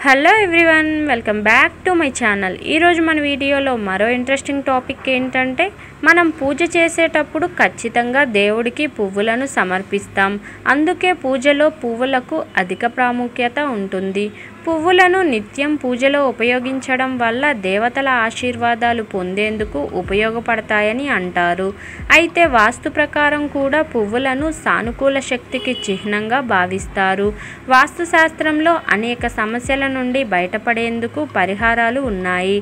Hello everyone, welcome back to my channel. ఈరోజు మన వీడియోలో మరో ఇంట్రెస్టింగ్ టాపిక్ ఏంటంటే, మనం పూజ చేసేటప్పుడు ఖచ్చితంగా దేవుడికి పువ్వులను సమర్పిస్తాం. అందుకే పూజలో పువ్వులకు అధిక ప్రాముఖ్యత ఉంటుంది. పువ్వులను నిత్యం పూజలో ఉపయోగించడం వల్ల దేవతల ఆశీర్వాదాలు పొందేందుకు ఉపయోగపడతాయని అంటారు. అయితే వాస్తు ప్రకారం కూడా పువ్వులను సానుకూల శక్తికి చిహ్నంగా భావిస్తారు. వాస్తుశాస్త్రంలో అనేక సమస్యల నుండి బయటపడేందుకు పరిహారాలు ఉన్నాయి.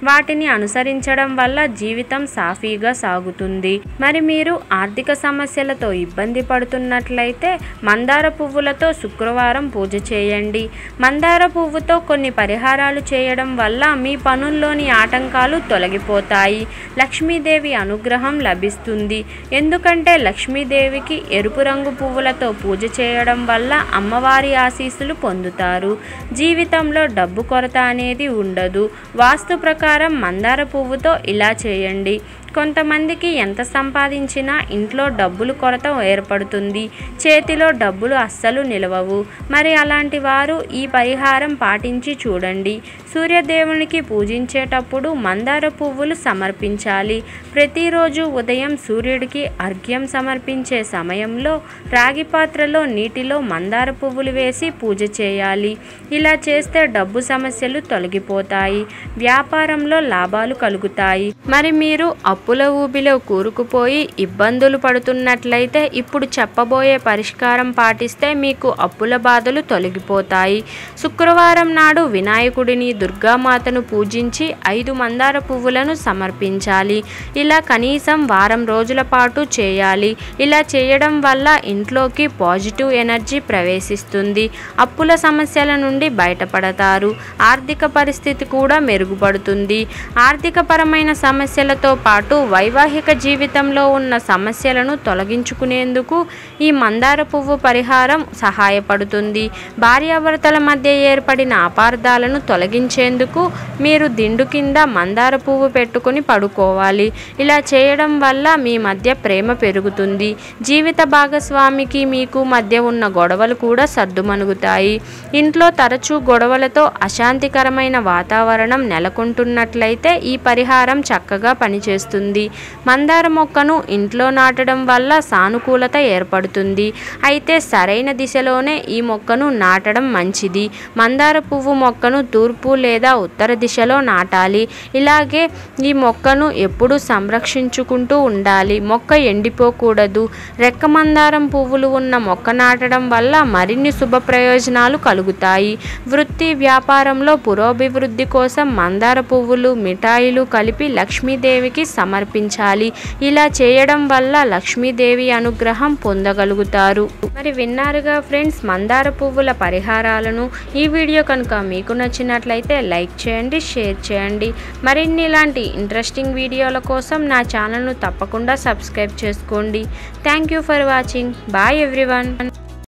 వాటిని అనుసరించడం వల్ల జీవితం సాఫీగా సాగుతుంది. మరి మీరు ఆర్థిక సమస్యలతో ఇబ్బంది పడుతున్నట్లయితే మందార పువ్వులతో శుక్రవారం పూజ చేయండి. మందార పువ్వుతో కొన్ని పరిహారాలు చేయడం వల్ల మీ పనుల్లోని ఆటంకాలు తొలగిపోతాయి. లక్ష్మీదేవి అనుగ్రహం లభిస్తుంది. ఎందుకంటే లక్ష్మీదేవికి ఎరుపు రంగు పువ్వులతో పూజ చేయడం వల్ల అమ్మవారి ఆశీస్సులు పొందుతారు. జీవితంలో డబ్బు కొరత అనేది ఉండదు. వాస్తు ప్రకారం మందార పువ్వుతో ఇలా చేయండి. కొంతమందికి ఎంత సంపాదించినా ఇంట్లో డబ్బులు కొరత ఏర్పడుతుంది. చేతిలో డబ్బులు అస్సలు నిలవవు. మరి అలాంటి వారు ఈ పరిహారం పాటించి చూడండి. సూర్యదేవునికి పూజించేటప్పుడు మందార పువ్వులు సమర్పించాలి. ప్రతిరోజు ఉదయం సూర్యుడికి అర్ఘ్యం సమర్పించే సమయంలో రాగి పాత్రలో నీటిలో మందార పువ్వులు వేసి పూజ చేయాలి. ఇలా చేస్తే డబ్బు సమస్యలు తొలగిపోతాయి. వ్యాపారంలో లాభాలు కలుగుతాయి. మరి మీరు అప్పుల ఊబిలో కూరుకుపోయి ఇబ్బందులు పడుతున్నట్లయితే ఇప్పుడు చెప్పబోయే పరిష్కారం పాటిస్తే మీకు అప్పుల బాధలు తొలగిపోతాయి. శుక్రవారం నాడు వినాయకుడిని, దుర్గామాతను పూజించి 5 మందార పువ్వులను సమర్పించాలి. ఇలా కనీసం వారం రోజుల పాటు చేయాలి. ఇలా చేయడం వల్ల ఇంట్లోకి పాజిటివ్ ఎనర్జీ ప్రవేశిస్తుంది. అప్పుల సమస్యల నుండి బయటపడతారు. ఆర్థిక పరిస్థితి కూడా మెరుగుపడుతుంది. ఆర్థికపరమైన సమస్యలతో పాటు వైవాహిక జీవితంలో ఉన్న సమస్యలను తొలగించుకునేందుకు ఈ మందార పువ్వు పరిహారం సహాయపడుతుంది. భార్యాభర్తల మధ్య ఏర్పడిన అపార్థాలను తొలగించేందుకు మీరు దిండు కింద మందార పువ్వు పెట్టుకుని పడుకోవాలి. ఇలా చేయడం వల్ల మీ మధ్య ప్రేమ పెరుగుతుంది. జీవిత భాగస్వామికి మీకు మధ్య ఉన్న గొడవలు కూడా సర్దుమణుగుతాయి. ఇంట్లో తరచూ గొడవలతో అశాంతికరమైన వాతావరణం నెలకొంటున్నట్లయితే ఈ పరిహారం చక్కగా పనిచేస్తుంది. మందార మొక్కను ఇంట్లో నాటడం వల్ల సానుకూలత ఏర్పడుతుంది. అయితే సరైన దిశలోనే ఈ మొక్కను నాటడం మంచిది. మందార పువ్వు మొక్కను తూర్పు లేదా ఉత్తర దిశలో నాటాలి. ఇలాగే ఈ మొక్కను ఎప్పుడూ సంరక్షించుకుంటూ ఉండాలి. మొక్క ఎండిపోకూడదు. రెక్క మందారం పువ్వులు ఉన్న మొక్క నాటడం వల్ల మరిన్ని శుభ ప్రయోజనాలు కలుగుతాయి. వృత్తి, వ్యాపారంలో పురోభివృద్ధి కోసం మందార పువ్వులు, మిఠాయిలు కలిపి లక్ష్మీదేవికి సమర్పించాలి. ఇలా చేయడం వల్ల లక్ష్మీదేవి అనుగ్రహం పొందగలుగుతారు. మరి విన్నారుగా ఫ్రెండ్స్, మందార పువ్వుల పరిహారాలను. ఈ వీడియో కనుక మీకు నచ్చినట్లయితే లైక్ చేయండి, షేర్ చేయండి. మరిన్ని ఇలాంటి ఇంట్రెస్టింగ్ వీడియోల కోసం నా ఛానల్ను తప్పకుండా సబ్స్క్రైబ్ చేసుకోండి. Thank you for watching. Bye everyone.